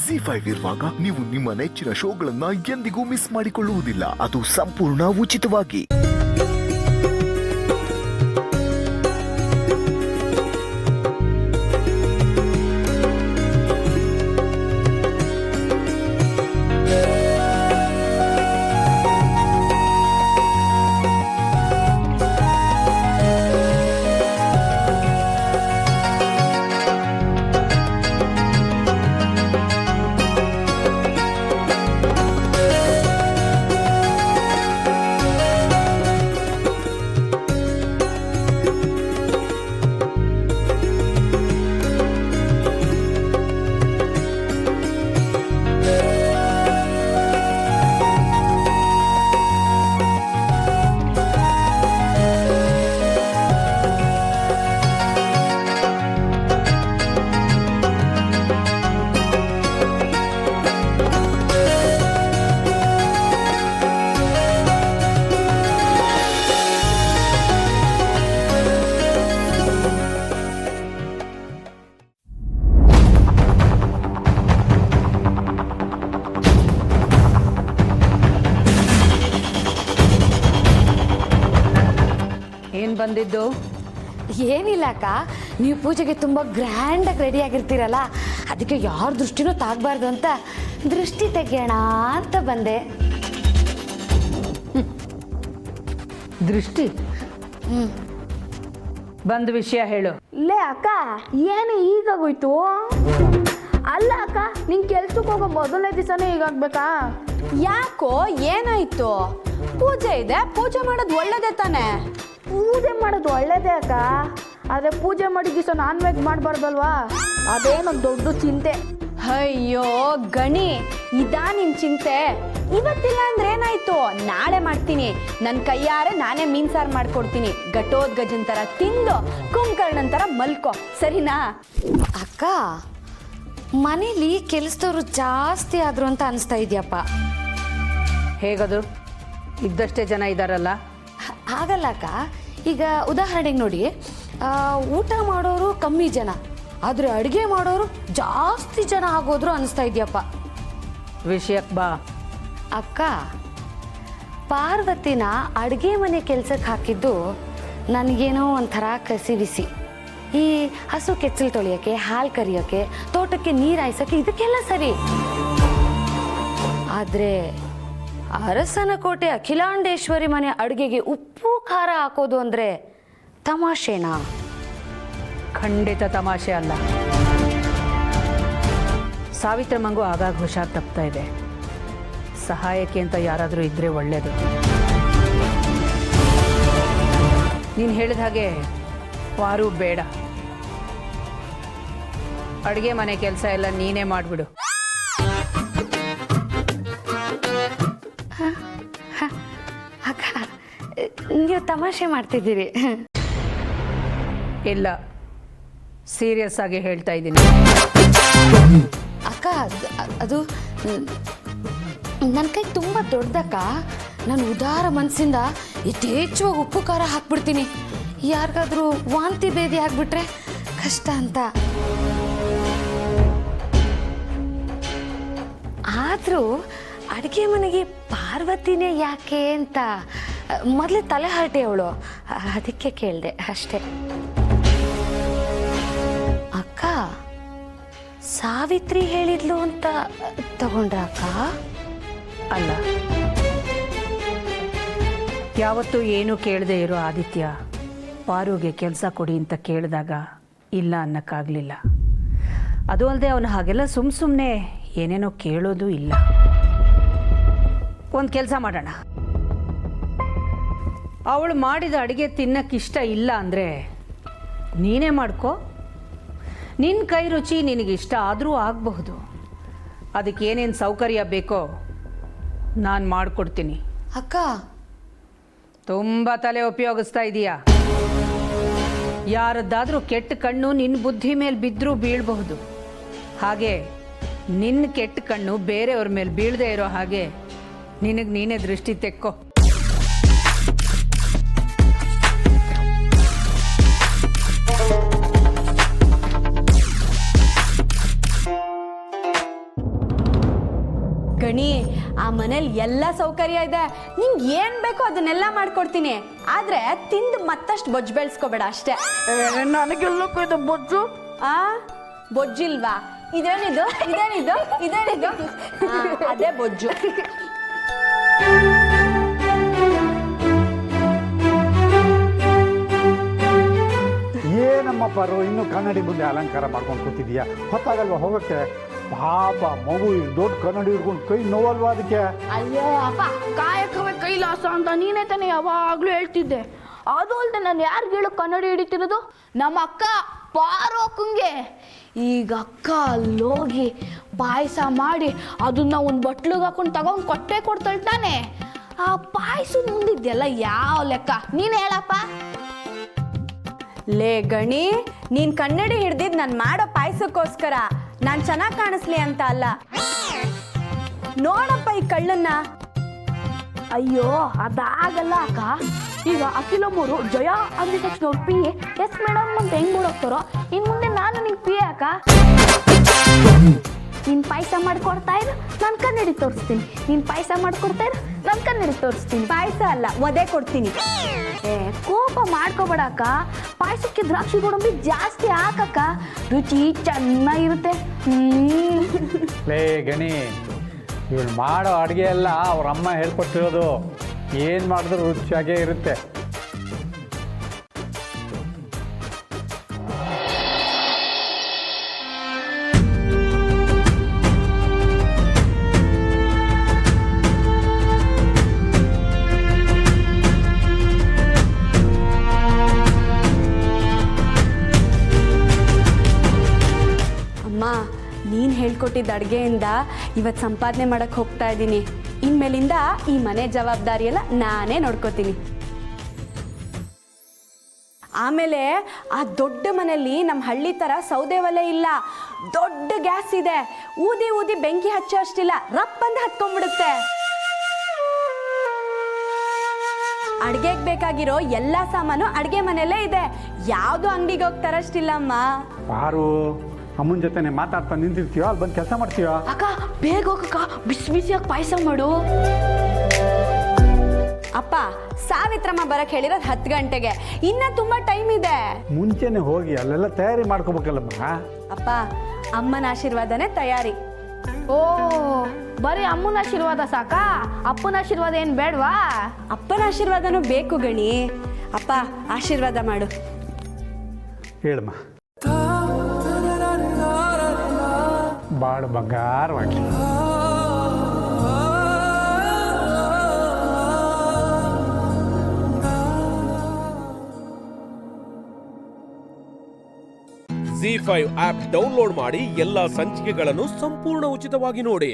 ZEE5 ಇರುವಾಗ ನೀವು ನಿಮ್ಮ ನೆಚ್ಚಿನ ಶೋಗಳನ್ನ ಎಂದಿಗೂ ಮಿಸ್ ಮಾಡಿಕೊಳ್ಳುವುದಿಲ್ಲ. ಅದು ಸಂಪೂರ್ಣ ಉಚಿತವಾಗಿ. ಬಂದಿದ್ದು ಏನಿಲ್ಲ ಅಕ್ಕ, ನೀವು ಪೂಜೆಗೆ ತುಂಬ ಗ್ರ್ಯಾಂಡಾಗಿ ರೆಡಿ ಆಗಿರ್ತೀರಲ್ಲ, ಅದಕ್ಕೆ ಯಾರ ದೃಷ್ಟಿನೂ ತಾಗಬಾರ್ದು ಅಂತ ದೃಷ್ಟಿ ತೆಗೆಯೋಣ ಅಂತ ಬಂದೆ. ದೃಷ್ಟಿ ಬಂದ ವಿಷಯ ಹೇಳು. ಲೇ ಅಕ್ಕ, ಏನು ಈಗಾಗೋಯ್ತು? ಅಲ್ಲ ಅಕ್ಕ, ನಿಂಗೆ ಕೆಲ್ಸಕ್ಕೆ ಹೋಗೋ ಮೊದಲನೇ ದಿವಸನೇ ಹೀಗಾಗ್ಬೇಕಾ? ಯಾಕೋ ಏನಾಯ್ತು? ಪೂಜೆ ಇದೆ, ಪೂಜೆ ಮಾಡೋದು ಒಳ್ಳೇದೇ ತಾನೆ. ಪೂಜೆ ಮಾಡೋದು ಒಳ್ಳೇದೇ ಅಕ್ಕ, ಆದರೆ ಪೂಜೆ ಮಾಡಿದ ದಿವಸ ನಾನ್ ವೆಜ್ ಮಾಡಬಾರ್ದಲ್ವಾ? ಅದೇನೊಂದು ದೊಡ್ಡ ಚಿಂತೆ. ಅಯ್ಯೋ ಗಣಿ, ಇದಾ ನಿನ್ ಚಿಂತೆ? ಇವತ್ತಿಲ್ಲ ಅಂದ್ರೆ ಏನಾಯ್ತು, ನಾಳೆ ಮಾಡ್ತೀನಿ. ನನ್ನ ಕೈಯಾರೆ ನಾನೇ ಮೀನ್ ಸಾರು ಮಾಡ್ಕೊಡ್ತೀನಿ. ಘಟೋದ್ಗಜನ್ ಥರ ತಿಂದು ಕುಂಕರ್ಣನ್ ಥರ ಮಲ್ಕೋ, ಸರಿನಾ? ಅಕ್ಕ, ಮನೇಲಿ ಕೆಲಸದವರು ಜಾಸ್ತಿ ಆದ್ರು ಅಂತ ಅನಿಸ್ತಾ ಇದೆಯಪ್ಪ. ಹೇಗದು? ಇದ್ದಷ್ಟೇ ಜನ ಇದ್ದಾರಲ್ಲ. ಹಾಗಲ್ಲ ಅಕ್ಕ, ಈಗ ಉದಾಹರಣೆಗೆ ನೋಡಿ, ಊಟ ಮಾಡೋರು ಕಮ್ಮಿ ಜನ, ಆದರೆ ಅಡುಗೆ ಮಾಡೋರು ಜಾಸ್ತಿ ಜನ ಆಗೋದ್ರು ಅನಿಸ್ತಾ ಇದೆಯಪ್ಪ. ವಿಷಯಕ್ಕೆ ಬಾ. ಅಕ್ಕ, ಪಾರ್ವತಿನ ಅಡುಗೆ ಮನೆ ಕೆಲ್ಸಕ್ಕೆ ಹಾಕಿದ್ದು ನನಗೇನೋ ಒಂಥರ ಕಸಿ ಬಿಸಿ. ಈ ಹಸು ಕೆಚ್ಚಲು ತೊಳೆಯೋಕ್ಕೆ, ಹಾಲು ಕರಿಯೋಕ್ಕೆ, ತೋಟಕ್ಕೆ ನೀರು ಹಾಯಿಸೋಕ್ಕೆ ಇದಕ್ಕೆಲ್ಲ ಸರಿ. ಆದರೆ ಅರಸನ ಕೋಟೆ ಅಖಿಲಾಂಡೇಶ್ವರಿ ಮನೆ ಅಡುಗೆಗೆ ಉಪ್ಪು ಖಾರ ಹಾಕೋದು ಅಂದರೆ ತಮಾಷೆನಾ? ಖಂಡಿತ ತಮಾಷೆ ಅಲ್ಲ. ಸಾವಿತ್ರಮ್ಮಂಗೂ ಆಗಾಗ ಹುಷಾರು ತಪ್ತಾ ಇದೆ. ಸಹಾಯಕ್ಕೆ ಅಂತ ಯಾರಾದರೂ ಇದ್ದರೆ ಒಳ್ಳೆಯದು. ನೀನು ಹೇಳಿದ ಹಾಗೆ ವಾರು ಬೇಡ. ಅಡುಗೆ ಮನೆ ಕೆಲಸ ಎಲ್ಲ ನೀನೇ ಮಾಡಿಬಿಡು. ಅಕ್ಕ, ನೀವು ತಮಾಷೆ ಮಾಡ್ತಿದ್ದೀರಿ. ಇಲ್ಲ, ಸೀರಿಯಸ್ ಆಗಿ ಹೇಳ್ತಾ ಇದ್ದೀನಿ. ಅಕ್ಕ, ಅದು ನನ್ನ ಕೈ ತುಂಬ ದೊಡ್ಡದಕ್ಕ. ನಾನು ಉದಾರ ಮನಸ್ಸಿಂದ ಯಥೇಚ್ಛವಾಗಿ ಉಪ್ಪು ಖಾರ ಹಾಕ್ಬಿಡ್ತೀನಿ. ಯಾರಿಗಾದ್ರೂ ವಾಂತಿ ಭೇದಿ ಆಗಿಬಿಟ್ರೆ ಕಷ್ಟ ಅಂತ. ಆದರೂ ಅಡುಗೆ ಮನೆಗೆ ಪಾರ್ವತಿನೇ ಯಾಕೆ ಅಂತ ಮೊದಲೇ ತಲೆ ಹರಟೆ ಅವಳು, ಅದಕ್ಕೆ ಕೇಳಿದೆ ಅಷ್ಟೇ. ಅಕ್ಕ, ಸಾವಿತ್ರಿ ಹೇಳಿದ್ಲು ಅಂತ ತಗೊಂಡ್ರ ಅಕ್ಕ? ಅಲ್ಲ, ಯಾವತ್ತೂ ಏನೂ ಕೇಳದೆ ಇರೋ ಆದಿತ್ಯ ಪಾರುಗೆ ಕೆಲಸ ಕೊಡಿ ಅಂತ ಕೇಳಿದಾಗ ಇಲ್ಲ ಅನ್ನಕ್ಕಾಗಲಿಲ್ಲ. ಅದು ಅಲ್ಲದೆ ಅವನು ಹಾಗೆಲ್ಲ ಸುಮ್ಮನೆ ಏನೇನೋ ಕೇಳೋದು ಇಲ್ಲ. ಒಂದು ಕೆಲಸ ಮಾಡೋಣ, ಅವಳು ಮಾಡಿದ ಅಡುಗೆ ತಿನ್ನಕ್ಕಿಷ್ಟ ಇಲ್ಲ ಅಂದರೆ ನೀನೇ ಮಾಡ್ಕೋ. ನಿನ್ನ ಕೈ ರುಚಿ ನಿನಗಿಷ್ಟ ಆದರೂ ಆಗಬಹುದು. ಅದಕ್ಕೆ ಏನೇನು ಸೌಕರ್ಯ ಬೇಕೋ ನಾನು ಮಾಡಿಕೊಡ್ತೀನಿ. ಅಕ್ಕ, ತುಂಬ ತಲೆ ಉಪಯೋಗಿಸ್ತಾ ಇದೀಯಾ. ಯಾರದ್ದಾದರೂ ಕೆಟ್ಟ ಕಣ್ಣು ನಿನ್ನ ಬುದ್ಧಿ ಮೇಲೆ ಬಿದ್ದರೂ ಬೀಳಬಹುದು. ಹಾಗೆ ನಿನ್ನ ಕೆಟ್ಟ ಕಣ್ಣು ಬೇರೆಯವ್ರ ಮೇಲೆ ಬೀಳದೇ ಇರೋ ಹಾಗೆ ನಿನಗೆ ನೀನೇ ದೃಷ್ಟಿ ತೆಕ್ಕೋ. ಗಣಿ ಆ ಮನೇಲಿ ಎಲ್ಲ ಸೌಕರ್ಯ ಇದೆ, ನಿಂಗೆ ಏನ್ ಬೇಕೋ ಅದನ್ನೆಲ್ಲ ಮಾಡ್ಕೊಡ್ತೀನಿ. ಆದ್ರೆ ತಿಂದು ಮತ್ತಷ್ಟು ಬೊಜ್ಜು ಬೆಳೆಸ್ಕೋಬೇಡ ಅಷ್ಟೇ. ನನಗೆಲ್ಲಕ್ಕೂ ಇದು ಬೊಜ್ಜು. ಆ ಬೊಜ್ಜಿಲ್ವಾ? ಇದೇನಿದು ಇದೇನಿದು ಇದೇನಿದು? ಅದೇ ಬೊಜ್ಜು. ಏನಮ್ಮ ಪರು ಇನ್ನು ಕನ್ನಡಿ ಮುಂದೆ ಅಲಂಕಾರ ಮಾಡ್ಕೊಂಡು ಕೂತಿದ್ಯಾ? ಹೊತ್ತಾಗಲ್ವಾ ಹೋಗಕ್ಕೆ? ಪಾಪ ಮಗು ಈಗ ದೊಡ್ಡ ಕನ್ನಡಿ ಹಿಡ್ಕೊಂಡು ಕೈ ನೋವಲ್ವಾ ಅದಕ್ಕೆ? ಅಯ್ಯೋ ಅಪ್ಪ, ಕಾಯಕವೇ ಕೈಲಾಸ ಅಂತ ನೀನೇ ತಾನೇ ಯಾವಾಗ್ಲೂ ಹೇಳ್ತಿದ್ದೆ. ಅದು ಅಲ್ಲದೆ ನಾನು ಯಾರಿಗೆ ಹೇಳು ಕನ್ನಡಿ ಹಿಡಿತಿರೋದು? ನಮ್ಮ ಅಕ್ಕ ಪಾರು ಅಕ್ಕಂಗೆ. ಈಗ ಅಕ್ಕ ಅಲ್ಲೋಗಿ ಪಾಯಸ ಮಾಡಿ ಅದನ್ನ ಒಂದು ಬಟ್ಲಿಗೆ ಹಾಕೊಂಡು ತಗೊಂಡು ಕೊಟ್ಟೆ ಕೊಡ್ತಾಳೆ ತಾನೆ. ಆ ಪಾಯಸದ ಮುಂದಿದ್ದೆಲ್ಲ ಯಾವ ಲೆಕ್ಕ ನೀನು ಹೇಳಪ್ಪ. ಲೇ ಗಣಿ, ನೀನ್ ಕನ್ನಡಿ ಹಿಡ್ದಿದ್ ನಾನು ಮಾಡೋ ಪಾಯಸಕ್ಕೋಸ್ಕರ, ನಾನ್ ಚೆನ್ನಾಗಿ ಕಾಣಿಸ್ಲಿ ಅಂತ ಅಲ್ಲ. ನೋಡಪ್ಪ ಈ ಕಳ್ಳನ್ನ. ಅಯ್ಯೋ ಅದಾಗಲ್ಲ ಅಕ್ಕ. ಈಗ ಅಖಿಲಮ್ಮರು ಜಯ ಅಂದಿದ ತಕ್ಷಣ ಅವ್ರು ಪಿ ಎಸ್ ಮೇಡಮ್ ಅಂತ ಹೆಂಗ್ ಬಿಡೋಗ್ತಾರೋ, ಇನ್ ಮುಂದೆ ನಾನು ನಿಂಗೆ ಪಿ ಅಕ್ಕ. ನೀನ್ ಪಾಯಸ ಮಾಡ್ಕೊಡ್ತಾ ಇರು, ನಾನು ಕನ್ನಡಿ ತೋರಿಸ್ತೀನಿ. ನೀನ್ ಪಾಯಸ ಮಾಡ್ಕೊಡ್ತಾ ಇರು, ನಾನು ಕನ್ನಡಿ ತೋರಿಸ್ತೀನಿ. ಪಾಯಸ ಅಲ್ಲ, ಒದೆ ಕೊಡ್ತೀನಿ. ಏ ಕೋಪ ಮಾಡ್ಕೋಬೇಡ ಅಕ್ಕ. ಪಾಯಸಕ್ಕೆ ದ್ರಾಕ್ಷಿ ಗೋಡಂಬಿ ಜಾಸ್ತಿ ಹಾಕಕ್ಕ, ರುಚಿ ಚೆನ್ನಾಗಿರುತ್ತೆ. ಲೇ ಗಣಿ, ಇವಳು ಮಾಡೋ ಅಡುಗೆ ಎಲ್ಲ ಅವ್ರ ಅಮ್ಮ ಹೇಳ್ಕೊಟ್ಟಿರೋದು. ಏನು ಮಾಡಿದ್ರು ರುಚಿಯಾಗೇ ಇರುತ್ತೆ. ಅಮ್ಮ, ನೀನು ಹೇಳ್ಕೊಟ್ಟಿದ್ದ ಅಡುಗೆಯಿಂದ ಇವತ್ತು ಸಂಪಾದನೆ ಮಾಡಕ್ಕೆ ಹೋಗ್ತಾ ಇದ್ದೀನಿ. ಇನ್ಮೇಲಿಂದ ಈ ಮನೆ ಜವಾಬ್ದಾರಿ ಎಲ್ಲ ನಾನೇ ನೋಡ್ಕೋತೀನಿ. ಆಮೇಲೆ ಆ ದೊಡ್ಡ ಮನೆಯಲ್ಲಿ ನಮ್ಮ ಹಳ್ಳಿ ಥರ ಸೌದೆ ಒಲೆ ಇಲ್ಲ, ದೊಡ್ಡ ಗ್ಯಾಸ್ ಇದೆ. ಊದಿ ಊದಿ ಬೆಂಕಿ ಹಚ್ಚೋ ಅಷ್ಟಿಲ್ಲ, ರಪ್ಪಂದು ಹತ್ಕೊಂಡ್ಬಿಡುತ್ತೆ. ಅಡುಗೆಗೆ ಬೇಕಾಗಿರೋ ಎಲ್ಲ ಸಾಮಾನು ಅಡುಗೆ ಮನೆಯಲ್ಲೇ ಇದೆ. ಯಾವುದು ಅಂಗಡಿಗೆ ಹೋಗಿ ತರಷ್ಟಿಲ್ಲಮ್ಮ. ಪಾರು, ಅಮ್ಮನ ಜೊತೆನೆ ಮಾತಾಡ್ತಾ ನಿಂತಿರ್ತೀಯೋ, ಅಲ್ಲಿ ಬಂದು ಕೆಲಸ ಮಾಡ್ತೀಯೋ? ಅಕ್ಕ ಬೇಗ ಹೋಗಕ್ಕ, ಬಿಸಿ ಬಿಸಿಯಾಗಿ ಪಾಯಸ ಮಾಡು. ಅಪ್ಪ, ಸಾವಿತ್ರಮ್ಮ ಬರಕ್ಕೆ ಹೇಳಿರೋದು 10 ಗಂಟೆಗೆ, ಇನ್ನ ತುಂಬಾ ಟೈಮ್ ಇದೆ. ಮುಂಚೆನೆ ಹೋಗಿ ಅಲ್ಲೆಲ್ಲ ತಯಾರಿ ಮಾಡ್ಕೋಬೇಕಲ್ಲಮ್ಮ. ಅಪ್ಪ, ಅಮ್ಮನ ಆಶೀರ್ವಾದನೇ ತಯಾರಿ. ಓ, ಬರೀ ಅಮ್ಮನ ಆಶೀರ್ವಾದ ಸಾಕಾ? ಅಪ್ಪನ ಆಶೀರ್ವಾದ ಏನು ಬೇಡವಾ? ಅಪ್ಪನ ಆಶೀರ್ವಾದನೂ ಬೇಕು ಗಣಿ. ಅಪ್ಪ, ಆಶೀರ್ವಾದ ಮಾಡು. ಹೇಳಮ್ಮ. ಬಾಳು ಬಂಗಾರವಾಗಲಿ. ZEE5 ಆಪ್ ಡೌನ್ಲೋಡ್ ಮಾಡಿ ಎಲ್ಲಾ ಸಂಚಿಕೆಗಳನ್ನು ಸಂಪೂರ್ಣ ಉಚಿತವಾಗಿ ನೋಡಿ.